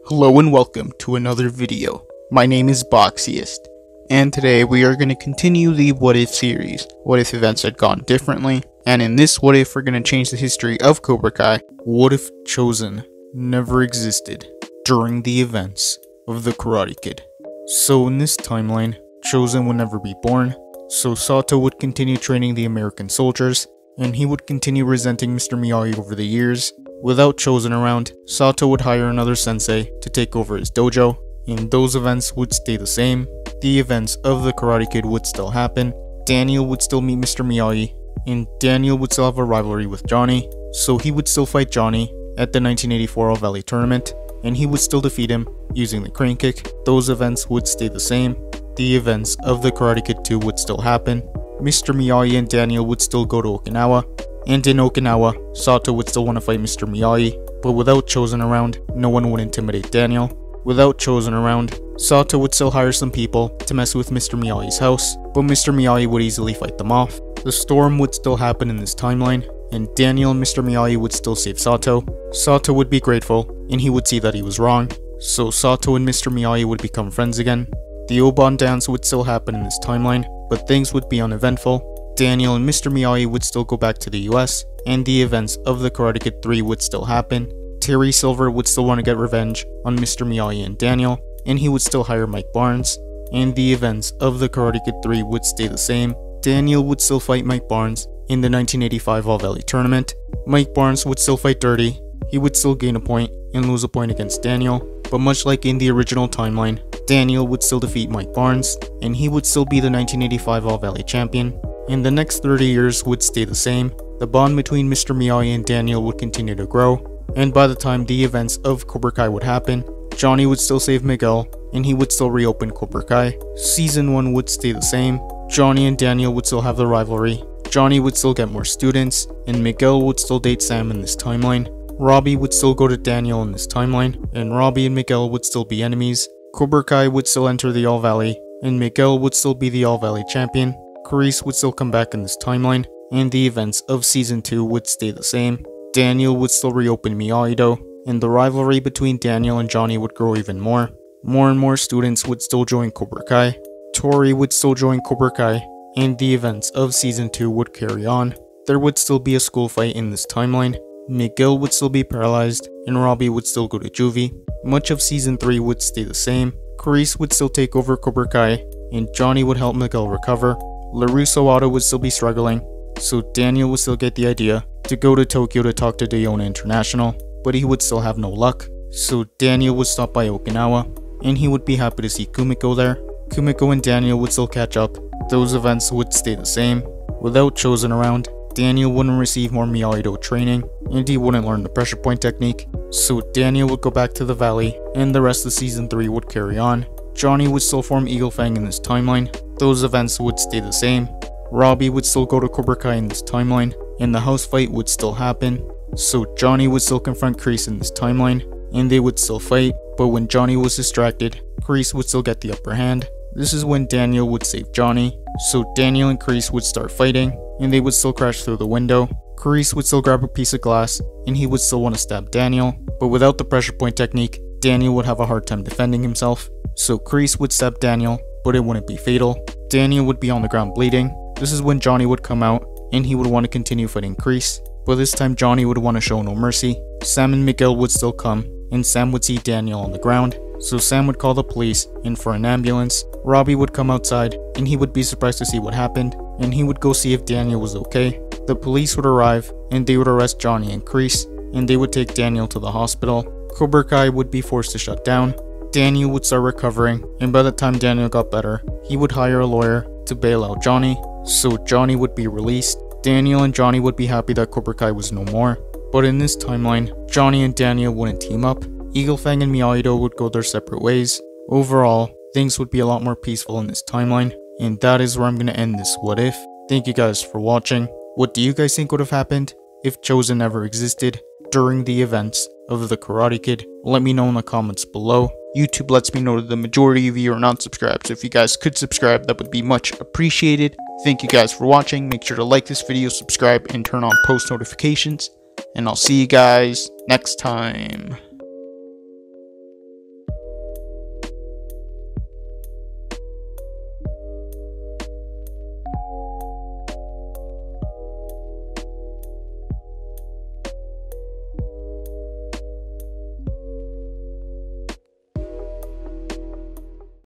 Hello and welcome to another video. My name is Boxiest, and today we are going to continue the What If series. What if events had gone differently? And in this What If, we're going to change the history of Cobra Kai. What if Chozen never existed during the events of the Karate Kid? So in this timeline, Chozen would never be born, so Sato would continue training the American soldiers, and he would continue resenting Mr. Miyagi over the years. Without Chozen around, Sato would hire another sensei to take over his dojo, and those events would stay the same. The events of the Karate Kid would still happen. Daniel would still meet Mr. Miyagi, and Daniel would still have a rivalry with Johnny, so he would still fight Johnny at the 1984 All Valley tournament, and he would still defeat him using the crane kick. Those events would stay the same. The events of the Karate Kid 2 would still happen. Mr. Miyagi and Daniel would still go to Okinawa, and in Okinawa, Sato would still want to fight Mr. Miyagi, but without Chozen around, no one would intimidate Daniel. Without Chozen around, Sato would still hire some people to mess with Mr. Miyagi's house, but Mr. Miyagi would easily fight them off. The storm would still happen in this timeline, and Daniel and Mr. Miyagi would still save Sato. Sato would be grateful, and he would see that he was wrong, so Sato and Mr. Miyagi would become friends again. The Oban dance would still happen in this timeline, but things would be uneventful. Daniel and Mr. Miyagi would still go back to the US, and the events of the Karate Kid 3 would still happen. Terry Silver would still want to get revenge on Mr. Miyagi and Daniel, and he would still hire Mike Barnes, and the events of the Karate Kid 3 would stay the same. Daniel would still fight Mike Barnes in the 1985 All Valley tournament. Mike Barnes would still fight dirty. He would still gain a point and lose a point against Daniel, but much like in the original timeline, Daniel would still defeat Mike Barnes, and he would still be the 1985 All Valley champion. And the next 30 years would stay the same. The bond between Mr. Miyagi and Daniel would continue to grow, and by the time the events of Cobra Kai would happen, Johnny would still save Miguel, and he would still reopen Cobra Kai. Season 1 would stay the same. Johnny and Daniel would still have the rivalry. Johnny would still get more students, and Miguel would still date Sam in this timeline. Robbie would still go to Daniel in this timeline, and Robbie and Miguel would still be enemies. Cobra Kai would still enter the All Valley, and Miguel would still be the All Valley champion. Carice would still come back in this timeline, and the events of Season 2 would stay the same. Daniel would still reopen Miyagi-Do, and the rivalry between Daniel and Johnny would grow even more. More and more students would still join Cobra Kai. Tori would still join Cobra Kai, and the events of Season 2 would carry on. There would still be a school fight in this timeline. Miguel would still be paralyzed, and Robbie would still go to juvie. Much of Season 3 would stay the same. Carice would still take over Cobra Kai, and Johnny would help Miguel recover. LaRusso Otto would still be struggling, so Daniel would still get the idea to go to Tokyo to talk to Dayona International, but he would still have no luck. So Daniel would stop by Okinawa, and he would be happy to see Kumiko there. Kumiko and Daniel would still catch up. Those events would stay the same. Without Chozen around, Daniel wouldn't receive more Miyagi-Do training, and he wouldn't learn the pressure point technique. So Daniel would go back to the valley, and the rest of Season 3 would carry on. Johnny would still form Eagle Fang in this timeline. Those events would stay the same. Robbie would still go to Cobra Kai in this timeline, and the house fight would still happen. So Johnny would still confront Carice in this timeline, and they would still fight, but when Johnny was distracted, Carice would still get the upper hand. This is when Daniel would save Johnny, so Daniel and Carice would start fighting, and they would still crash through the window. Carice would still grab a piece of glass, and he would still want to stab Daniel, but without the pressure point technique, Daniel would have a hard time defending himself. So Carice would stab Daniel, but it wouldn't be fatal. Daniel would be on the ground bleeding. This is when Johnny would come out, and he would want to continue fighting Carice, but this time Johnny would want to show no mercy. Sam and Miguel would still come, and Sam would see Daniel on the ground, so Sam would call the police and for an ambulance. Robbie would come outside, and he would be surprised to see what happened, and he would go see if Daniel was okay. The police would arrive, and they would arrest Johnny and Carice, and they would take Daniel to the hospital. Cobra Kai would be forced to shut down. Daniel would start recovering, and by the time Daniel got better, he would hire a lawyer to bail out Johnny, so Johnny would be released. Daniel and Johnny would be happy that Cobra Kai was no more. But in this timeline, Johnny and Daniel wouldn't team up. Eagle Fang and Miyagi-Do would go their separate ways. Overall, things would be a lot more peaceful in this timeline, and that is where I'm going to end this What If. Thank you guys for watching. What do you guys think would have happened if Chozen never existed during the events of the Karate Kid? Let me know in the comments below. YouTube lets me know that the majority of you are not subscribed, so if you guys could subscribe, that would be much appreciated. Thank you guys for watching. Make sure to like this video, subscribe, and turn on post notifications, and I'll see you guys next time.